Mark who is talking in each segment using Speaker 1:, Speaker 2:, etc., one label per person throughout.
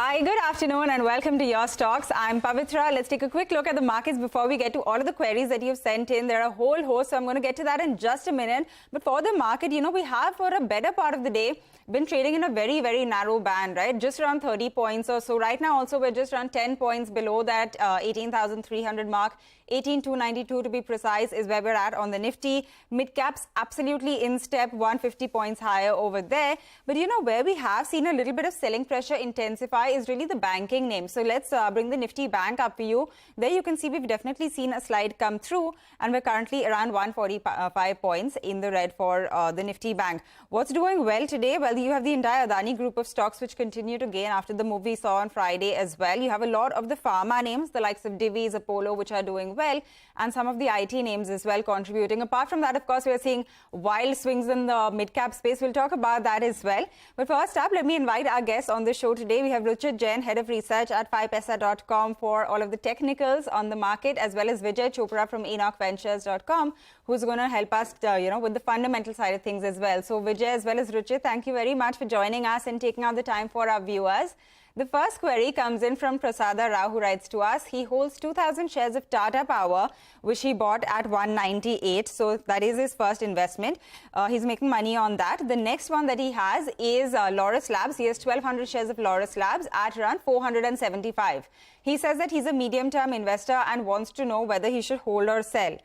Speaker 1: Hi, good afternoon and welcome to Your Stocks. I'm Pavitra. Let's take a quick look at the markets before we get to all of the queries that you've sent in. There are a whole host, so I'm going to get to that in just a minute. But for the market, we have for a better part of the day been trading in a very, very narrow band, right? Just around 30 points or so. Right now, also, we're just around 10 points below that 18,300 mark. 18,292 to be precise is where we're at on the Nifty. Mid caps absolutely in step, 150 points higher over there. But where we have seen a little bit of selling pressure intensify is really the banking names. So let's bring the Nifty bank up for you. There you can see we've definitely seen a slide come through and we're currently around 145 points in the red for the Nifty bank. What's doing well today? Well, you have the entire Adani group of stocks which continue to gain after the move we saw on Friday as well. You have a lot of the pharma names, the likes of Divi's, Apollo, which are doing well, and some of the IT names as well contributing. Apart from that, of course, we're seeing wild swings in the mid-cap space. We'll talk about that as well. But first up, let me invite our guests on the show today. We have Ruchit Jain, Head of Research at 5paisa.com for all of the technicals on the market, as well as Vijay Chopra from EnochVentures.com, who's going to help us, with the fundamental side of things as well. So Vijay as well as Ruchit, thank you very much for joining us and taking out the time for our viewers. The first query comes in from Prasada Rao, who writes to us. He holds 2,000 shares of Tata Power, which he bought at 198. So that is his first investment. He's making money on that. The next one that he has is Lorus Labs. He has 1,200 shares of Lorus Labs at around 475. He says that he's a medium-term investor and wants to know whether he should hold or sell.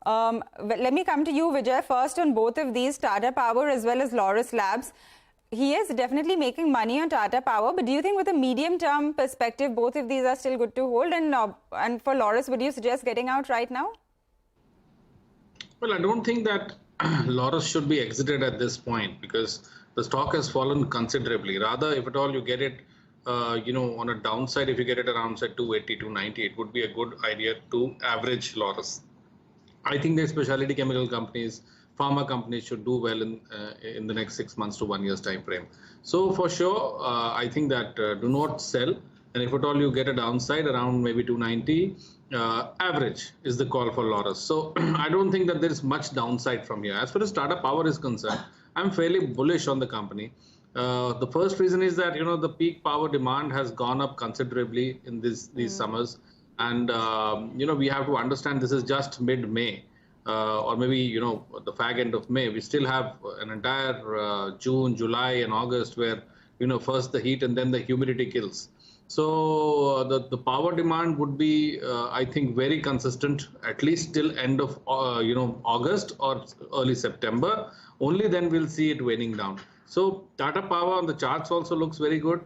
Speaker 1: Let me come to you, Vijay, first on both of these, Tata Power as well as Lorus Labs. He is definitely making money on Tata Power, but do you think with a medium-term perspective, both of these are still good to hold? And for Lorus, would you suggest getting out right now?
Speaker 2: Well, I don't think that Lorus should be exited at this point because the stock has fallen considerably. Rather, if at all you get it, on a downside, if you get it around, say, 280, 290, it would be a good idea to average Lorus. I think the specialty chemical companies, pharma companies should do well in the next 6 months to 1 year's time frame. So for sure, I think that do not sell. And if at all you get a downside around maybe 290, average is the call for Lorus. So I don't think that there is much downside from here. As far as Tata Power is concerned, I'm fairly bullish on the company. The first reason is that, the peak power demand has gone up considerably in these summers. And, we have to understand this is just mid-May. Or maybe, the fag end of May. We still have an entire June, July and August where, first the heat and then the humidity kills. So the power demand would be, I think, very consistent, at least till end of, August or early September. Only then we'll see it waning down. So Tata Power on the charts also looks very good.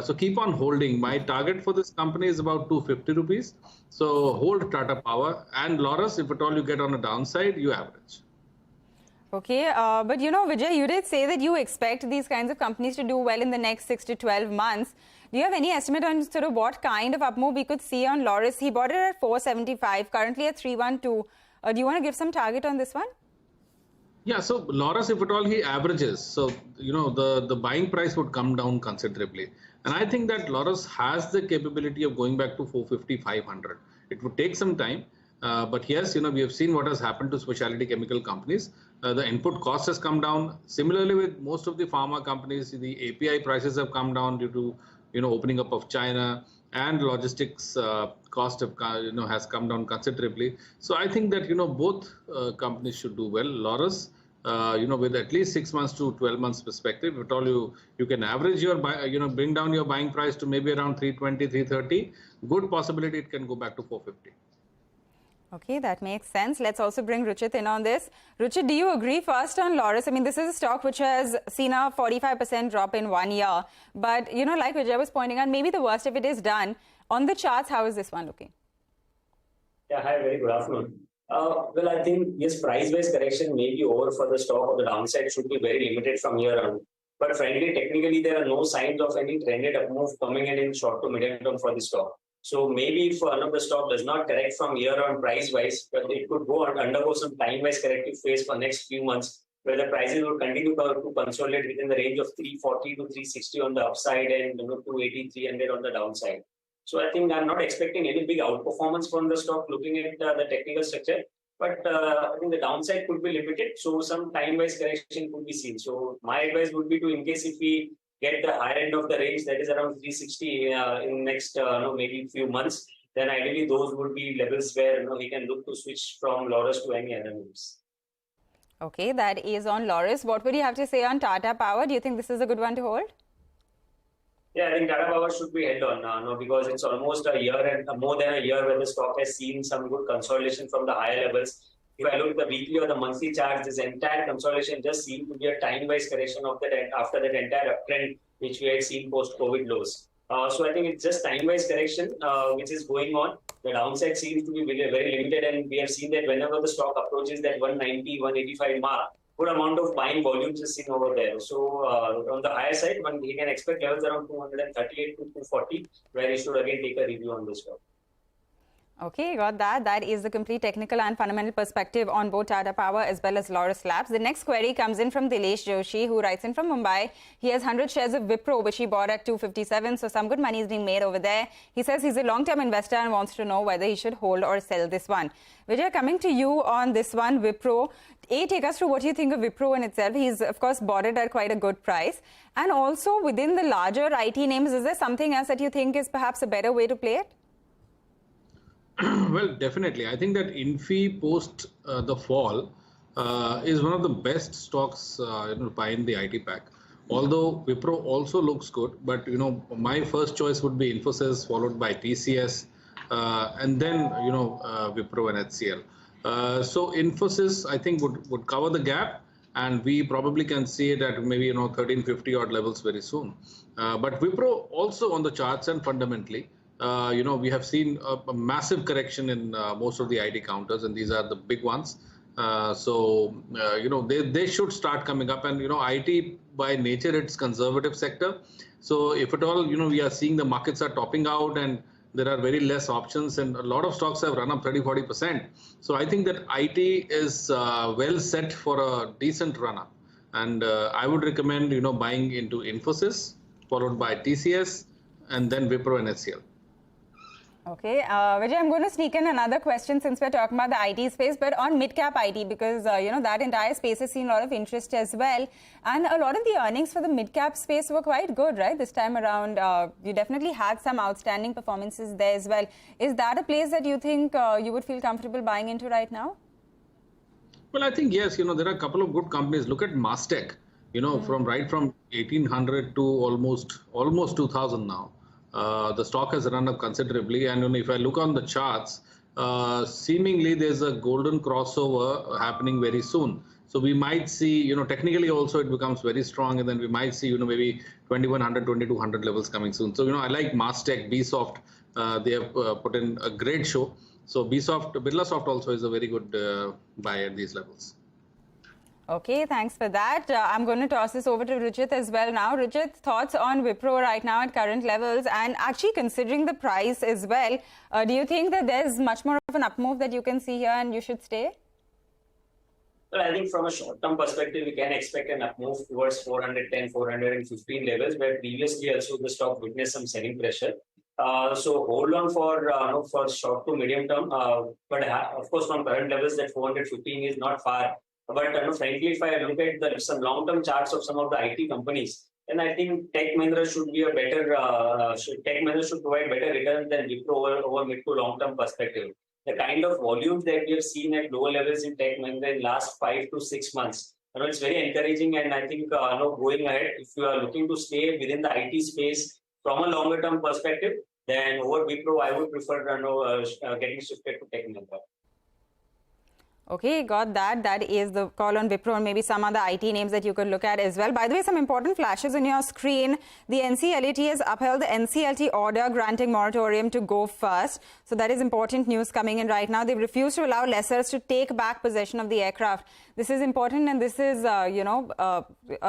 Speaker 2: So keep on holding. My target for this company is about 250 rupees. So hold Tata Power and Lorus. If at all you get on a downside, you average.
Speaker 1: Okay, but Vijay, you did say that you expect these kinds of companies to do well in the next 6 to 12 months. Do you have any estimate on sort of what kind of up move we could see on Lorus? He bought it at 475, currently at 312. Do you want to give some target on this one?
Speaker 2: Yeah, so Lorus, if at all he averages, so the buying price would come down considerably. And I think that Lorus has the capability of going back to 450, 500. It would take some time. But yes, we have seen what has happened to specialty chemical companies. The input cost has come down. Similarly, with most of the pharma companies, the API prices have come down due to, opening up of China, and logistics cost of, has come down considerably. So I think that, both companies should do well. Lorus, with at least 6 months to 12 months perspective, if at all you can average your, bring down your buying price to maybe around 320, 330, good possibility it can go back to 450.
Speaker 1: Okay, that makes sense. Let's also bring Ruchit in on this. Ruchit, do you agree first on Lorus? I mean, this is a stock which has seen a 45% drop in 1 year. But, like Vijay was pointing out, maybe the worst of it is done. On the charts, how is this one looking?
Speaker 3: Yeah, hi, very good afternoon. Well, I think, yes, price-wise correction may be over for the stock, or the downside should be very limited from here on. But frankly, technically, there are no signs of any trended up move coming in short to medium term for the stock. So maybe if one of the stock does not correct from here on price-wise, but it could undergo some time-wise corrective phase for next few months, where the prices will continue to consolidate within the range of 340 to 360 on the upside and 280, 300 on the downside. So I think I'm not expecting any big outperformance from the stock looking at the technical structure. But I think the downside could be limited. So some time-wise correction could be seen. So my advice would be to, in case if we get the higher end of the range, that is around 360 in next maybe few months, then ideally those would be levels where he can look to switch from Lorus to any other names.
Speaker 1: Okay, that is on Lorus. What would you have to say on Tata Power? Do you think this is a good one to hold?
Speaker 3: Yeah, I think Tata Power should be held on because it's almost a year and more than a year where the stock has seen some good consolidation from the higher levels. If I look at the weekly or the monthly charts, this entire consolidation just seemed to be a time-wise correction of that after that entire uptrend which we had seen post-COVID lows. So I think it's just time-wise correction which is going on. The downside seems to be very, very limited, and we have seen that whenever the stock approaches that 190, 185 mark, good amount of buying volumes is seen over there. So on the higher side, he can expect levels around 238 to 240, where he should again take a review on this stock.
Speaker 1: Okay, got that. That is the complete technical and fundamental perspective on both Tata Power as well as Lorus Labs. The next query comes in from Dilesh Joshi, who writes in from Mumbai. He has 100 shares of Wipro, which he bought at 257, so some good money is being made over there. He says he's a long-term investor and wants to know whether he should hold or sell this one. Vijay, coming to you on this one, Wipro. Take us through what you think of Wipro in itself. He's, of course, bought it at quite a good price. And also, within the larger IT names, is there something else that you think is perhaps a better way to play it?
Speaker 2: Well, definitely. I think that Infi post the fall is one of the best stocks buying the IT pack. Although Wipro also looks good, but my first choice would be Infosys, followed by TCS, and then Wipro and HCL. So Infosys, I think, would cover the gap, and we probably can see it at maybe 1350 odd levels very soon. But Wipro also on the charts and fundamentally. We have seen a massive correction in most of the IT counters, and these are the big ones. They should start coming up. And, IT by nature, it's conservative sector. So if at all, we are seeing the markets are topping out and there are very less options, and a lot of stocks have run up 30-40%. So I think that IT is well set for a decent run up. And I would recommend, buying into Infosys, followed by TCS, and then Wipro and HCL.
Speaker 1: Okay, Vijay, I'm going to sneak in another question since we're talking about the IT space, but on mid-cap IT, because, that entire space has seen a lot of interest as well. And a lot of the earnings for the mid-cap space were quite good, right? This time around, you definitely had some outstanding performances there as well. Is that a place that you think you would feel comfortable buying into right now?
Speaker 2: Well, I think, yes, there are a couple of good companies. Look at Mastech, from 1800 to almost 2000 now. The stock has run up considerably, and if I look on the charts, seemingly there's a golden crossover happening very soon. So we might see, technically also it becomes very strong, and then we might see, maybe 2100, 2200 levels coming soon. So, I like Mastech, Bsoft. They have put in a great show. So Birlasoft also is a very good buy at these levels.
Speaker 1: Okay, thanks for that. I'm going to toss this over to Ruchit as well now. Ruchit, thoughts on Wipro right now at current levels, and actually considering the price as well, do you think that there's much more of an up move that you can see here and you should stay?
Speaker 3: Well, I think from a short-term perspective, we can expect an up move towards 410, 415 levels, where previously also the stock witnessed some selling pressure. So hold on for short to medium term. But of course, from current levels, that 415 is not far. But frankly, if I look at some long-term charts of some of the IT companies, then I think Tech Mahindra should be a better. Tech Mahindra should provide better returns than Wipro over mid to long-term perspective. The kind of volumes that we have seen at lower levels in Tech Mahindra in last 5 to 6 months, it's very encouraging. And I think going ahead, if you are looking to stay within the IT space from a longer-term perspective, then over Wipro, I would prefer getting shifted to Tech Mahindra.
Speaker 1: Okay, got that. That is the call on Wipro and maybe some other IT names that you could look at as well. By the way, some important flashes on your screen. The NCLT has upheld the NCLT order granting moratorium to go first. So that is important news coming in right now. They've refused to allow lessors to take back possession of the aircraft. This is important, and this is, a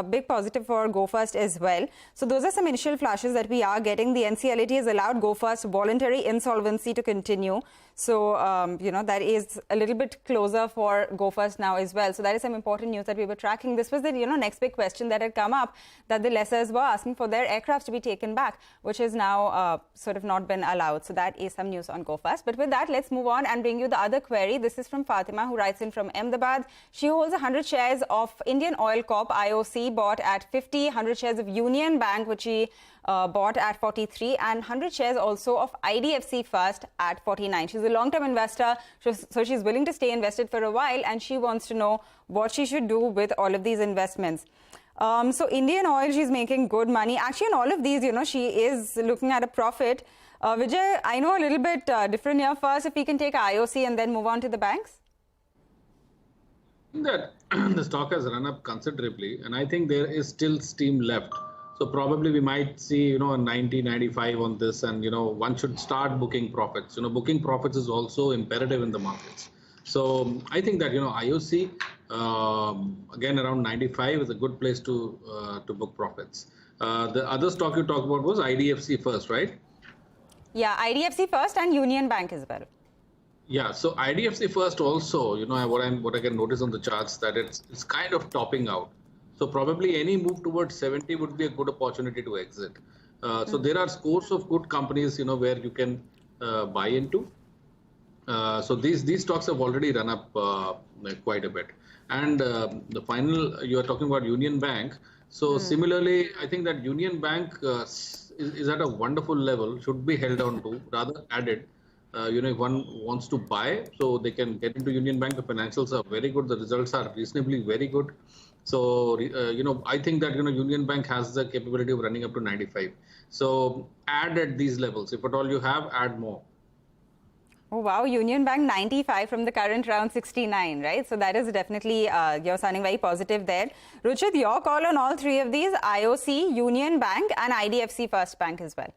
Speaker 1: big positive for Go First as well. So those are some initial flashes that we are getting. The NCLT has allowed Go First voluntary insolvency to continue. So, that is a little bit closer for Go First now as well. So that is some important news that we were tracking. This was the, next big question that had come up, that the lessors were asking for their aircraft to be taken back, which has now sort of not been allowed. So that is some news on Go First. But with that, let's move on and bring you the other query. This is from Fatima, who writes in from Ahmedabad. She holds 100 shares of Indian Oil Corp IOC, bought at 50, 100 shares of Union Bank, which he bought at 43, and 100 shares also of IDFC First at 49. She's a long-term investor, so she's willing to stay invested for a while, and she wants to know what she should do with all of these investments. So Indian Oil, she's making good money. Actually, in all of these, she is looking at a profit. Vijay, I know a little bit different here. First, if we can take IOC and then move on to the banks.
Speaker 2: That the stock has run up considerably, and I think there is still steam left. So probably we might see, a 90, 95 on this, and one should start booking profits. Booking profits is also imperative in the markets. So I think that IOC again around 95 is a good place to book profits. The other stock you talked about was IDFC First, right?
Speaker 1: Yeah, IDFC First and Union Bank as well.
Speaker 2: Yeah, so IDFC First also, what I can notice on the charts that it's kind of topping out. So probably any move towards 70 would be a good opportunity to exit. So there are scores of good companies, where you can buy into. So these stocks have already run up quite a bit. And the final, you are talking about Union Bank. So similarly, I think that Union Bank is at a wonderful level, should be held on to, rather added. If one wants to buy, so they can get into Union Bank. The financials are very good. The results are reasonably very good. So, I think that, Union Bank has the capability of running up to 95. So add at these levels. If at all you have, add more.
Speaker 1: Oh, wow. Union Bank 95 from the current round 69, right? So that is definitely, you're sounding very positive there. Ruchit, your call on all three of these, IOC, Union Bank and IDFC First Bank as well.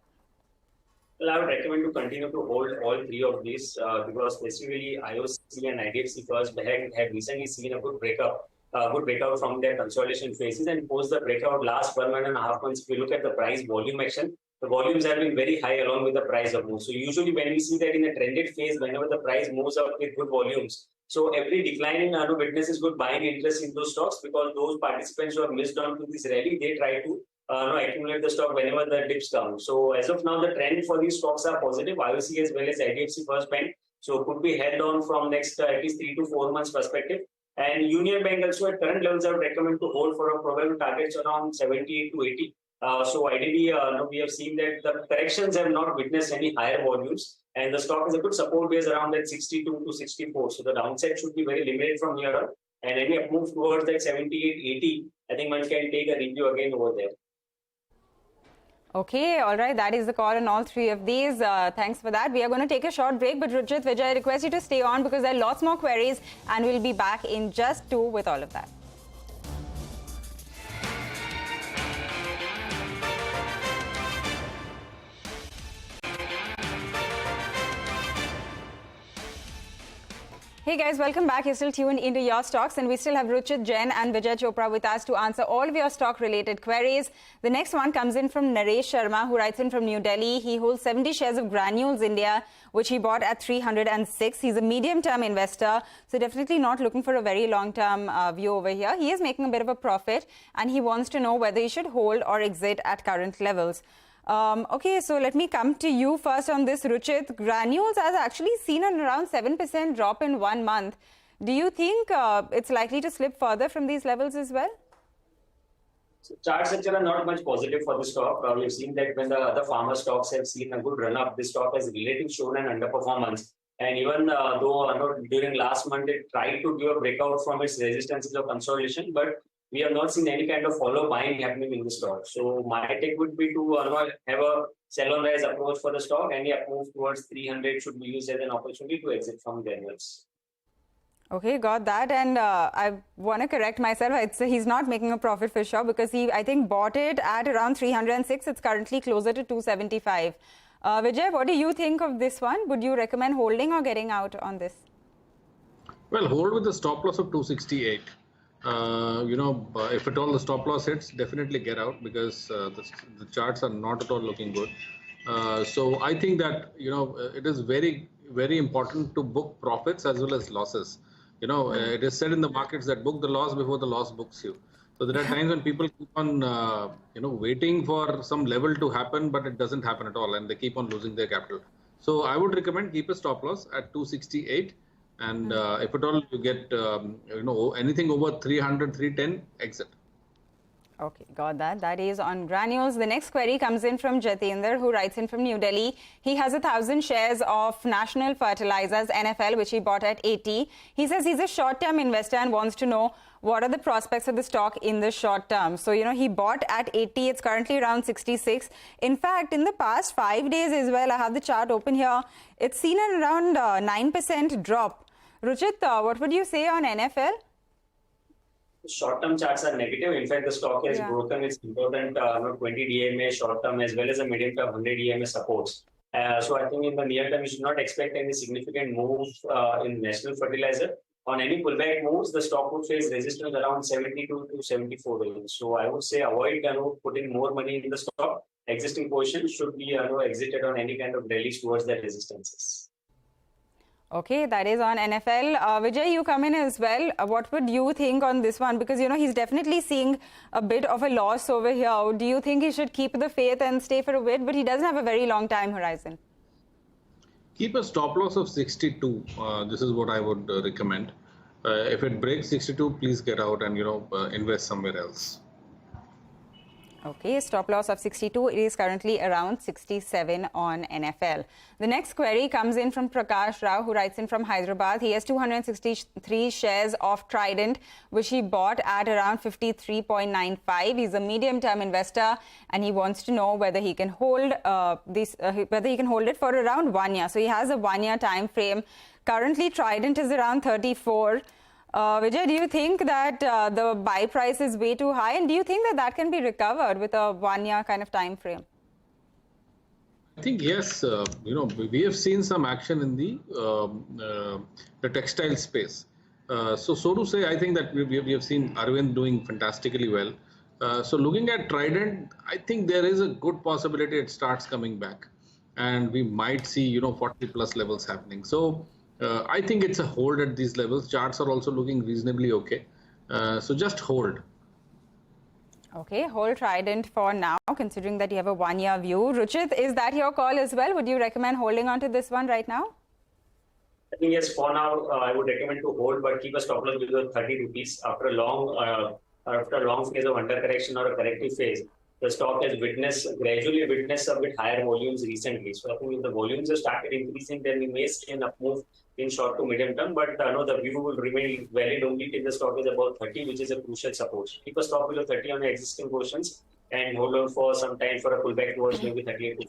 Speaker 3: Well, I would recommend to continue to hold all three of these because specifically IOC and IDFC First have recently seen a good breakout from their consolidation phases, and post the breakout last 1.5 months. If you look at the price volume action, the volumes have been very high along with the price of move. So usually when we see that in a trended phase, whenever the price moves up with good volumes, so every decline in witnesses good buying interest in those stocks, because those participants who have missed on to this rally, they try to accumulate the stock whenever the dips come. So as of now, the trend for these stocks are positive, IOC as well as IDFC First Bank. So could be held on from next at least 3 to 4 months perspective. And Union Bank also at current levels, I would recommend to hold for a probable targets around 78 to 80. So ideally, we have seen that the corrections have not witnessed any higher volumes, and the stock is a good support base around that 62 to 64. So the downside should be very limited from here on, and any move towards that 78, 80, I think one can take a review again over there.
Speaker 1: Okay, all right. That is the call on all three of these. Thanks for that. We are going to take a short break, but Ruchit, Vijay, I request you to stay on because there are lots more queries, and we'll be back in just 2 with all of that. Hey guys, welcome back. You're still tuned into Your Stocks, and we still have Ruchit Jain and Vijay Chopra with us to answer all of your stock-related queries. The next one comes in from Naresh Sharma, who writes in from New Delhi. He holds 70 shares of Granules India, which he bought at 306. He's a medium-term investor, so definitely not looking for a very long-term view over here. He is making a bit of a profit, and he wants to know whether he should hold or exit at current levels. Okay, so let me come to you first on this, Ruchit. Granules has actually seen an around 7% drop in 1 month. Do you think it's likely to slip further from these levels as well?
Speaker 3: So charts structure are not much positive for the stock. We've seen that when the other pharma stocks have seen a good run up, this stock has relatively shown an underperformance. And even though during last month it tried to give a breakout from its resistances of consolidation, but we have not seen any kind of follow buying happening in the stock. So my take would be to have a sell on rise approach for the stock. Any move towards 300 should be used as an opportunity to exit from Granules.
Speaker 1: Okay, got that. And I want to correct myself. He's not making a profit for sure because he, I think, bought it at around 306. It's currently closer to 275. Vijay, what do you think of this one? Would you recommend holding or getting out on this?
Speaker 2: Well, hold with the stop loss of 268. If at all the stop loss hits, definitely get out because the charts are not at all looking good. So I think that, it is very, very important to book profits as well as losses. It is said in the markets that book the loss before the loss books you. So there are times when people keep on, waiting for some level to happen, but it doesn't happen at all, and they keep on losing their capital. So I would recommend keep a stop loss at 268 And if at all you get, anything over 300, 310, exit.
Speaker 1: Okay, got that. That is on Granules. The next query comes in from Jatinder, who writes in from New Delhi. He has 1,000 shares of National Fertilizers, NFL, which he bought at 80. He says he's a short-term investor and wants to know what are the prospects of the stock in the short term. So, he bought at 80. It's currently around 66. In fact, in the past 5 days as well, I have the chart open here. It's seen an around 9% drop. Ruchit, what would you say on NFL?
Speaker 3: Short-term charts are negative. In fact, the stock has broken its important 20 DMA short-term as well as a medium-term 100 DMA supports. So I think in the near term, you should not expect any significant move in National Fertilizer. On any pullback moves, the stock would face resistance around 72 to 74 range. So I would say avoid putting more money in the stock. Existing position should be exited on any kind of rallies towards the resistances.
Speaker 1: Okay, that is on NFL. Vijay, you come in as well. What would you think on this one? Because, he's definitely seeing a bit of a loss over here. Do you think he should keep the faith and stay for a bit? But he doesn't have a very long time horizon.
Speaker 2: Keep a stop loss of 62. This is what I would recommend. If it breaks 62, please get out and, invest somewhere else.
Speaker 1: Okay, stop loss of 62. It is currently around 67 on NFL. The next query comes in from Prakash Rao, who writes in from Hyderabad. He has 263 shares of Trident, which he bought at around 53.95. He's a medium-term investor, and he wants to know whether he can hold it for around 1 year. So he has a 1 year time frame. Currently, Trident is around 34. Vijay, do you think that the buy price is way too high, and do you think that can be recovered with a 1 year kind of time frame?
Speaker 2: I think yes. We have seen some action in the textile space. So to say, I think that we have seen Arvind doing fantastically well. So looking at Trident, I think there is a good possibility it starts coming back, and we might see 40 plus levels happening. So I think it's a hold at these levels. Charts are also looking reasonably okay. So just hold.
Speaker 1: Okay, hold Trident for now, considering that you have a 1 year view. Ruchit, is that your call as well? Would you recommend holding on to this one right now?
Speaker 3: I think yes, for now, I would recommend to hold, but keep a stop loss below 30 rupees. After a long phase of undercorrection or a corrective phase, the stock has gradually witnessed a bit higher volumes recently. So I think if the volumes have started increasing, then we may see an up move in short to medium term. But the view will remain valid only till the stock is about 30, which is a crucial support. Keep a stop below 30 on the existing portions and hold on for some time for a pullback towards maybe 38.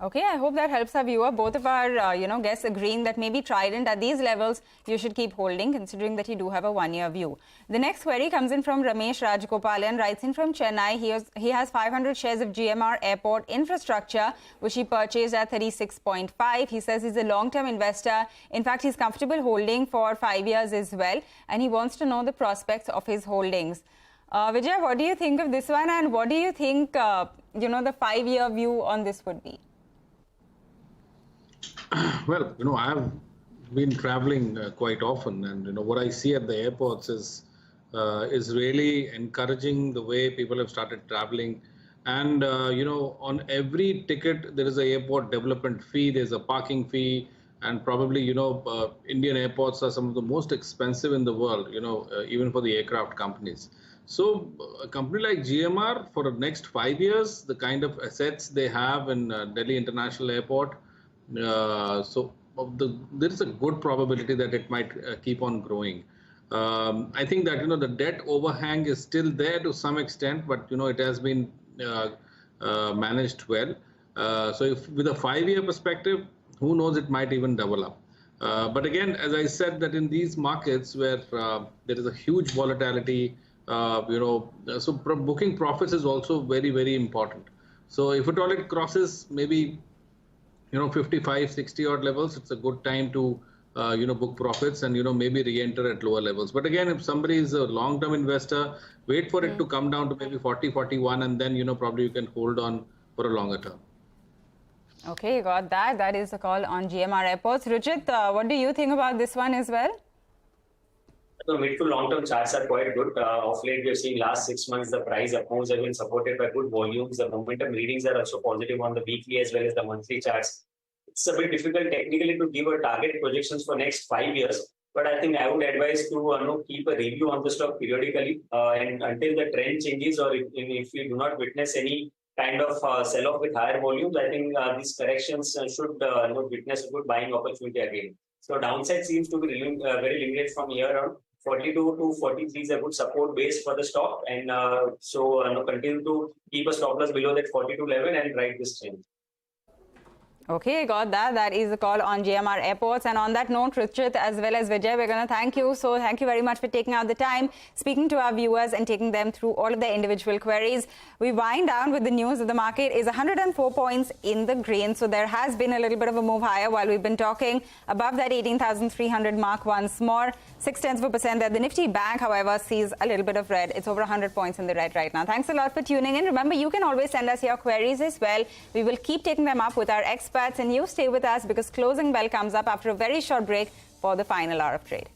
Speaker 1: Okay, I hope that helps our viewer. Both of our, guests agreeing that maybe Trident at these levels, you should keep holding, considering that you do have a 1 year view. The next query comes in from Ramesh Rajgopalan, writes in from Chennai. He has 500 shares of GMR Airport Infrastructure, which he purchased at 36.5. He says he's a long-term investor. In fact, he's comfortable holding for 5 years as well, and he wants to know the prospects of his holdings. Vijay, what do you think of this one, and what do you think, the 5 year view on this would be?
Speaker 2: Well, I have been traveling quite often, and what I see at the airports is really encouraging the way people have started traveling. And on every ticket there is an airport development fee, there's a parking fee, and probably Indian airports are some of the most expensive in the world. Even for the aircraft companies. So a company like GMR, for the next 5 years, the kind of assets they have in Delhi International Airport. There is a good probability that it might keep on growing. I think that the debt overhang is still there to some extent, but it has been managed well. So if with a 5 year perspective, who knows, it might even double up. But again, as I said, that in these markets where there is a huge volatility, so booking profits is also very, very important. So if at all it crosses maybe 55, 60 odd levels, it's a good time to, book profits and, maybe re-enter at lower levels. But again, if somebody is a long-term investor, wait for it to come down to maybe 40, 41, and then, probably you can hold on for a longer term.
Speaker 1: Okay, you got that. That is the call on GMR Airports. Ruchit, what do you think about this one as well?
Speaker 3: The mid to long-term charts are quite good. Of late, we have seen last 6 months, the price up moves have been supported by good volumes. The momentum readings are also positive on the weekly as well as the monthly charts. it's a bit difficult technically to give a target projections for next 5 years. But I think I would advise to keep a review on the stock periodically, and until the trend changes, or if we do not witness any kind of sell-off with higher volumes, I think these corrections should witness a good buying opportunity again. So downside seems to be very limited from here on. 42 to 43 is a good support base for the stock, and continue to keep a stop loss below that 42 level and ride this trend.
Speaker 1: Okay, got that. That is the call on GMR Airports. And on that note, Ruchit as well as Vijay, we're going to thank you. So thank you very much for taking out the time, speaking to our viewers and taking them through all of their individual queries. We wind down with the news that the market is 104 points in the green. So there has been a little bit of a move higher while we've been talking above that 18,300 mark once more. 0.6% there. The Nifty Bank, however, sees a little bit of red. It's over 100 points in the red right now. Thanks a lot for tuning in. Remember, you can always send us your queries as well. We will keep taking them up with our experts, and you stay with us because closing bell comes up after a very short break for the final hour of trade.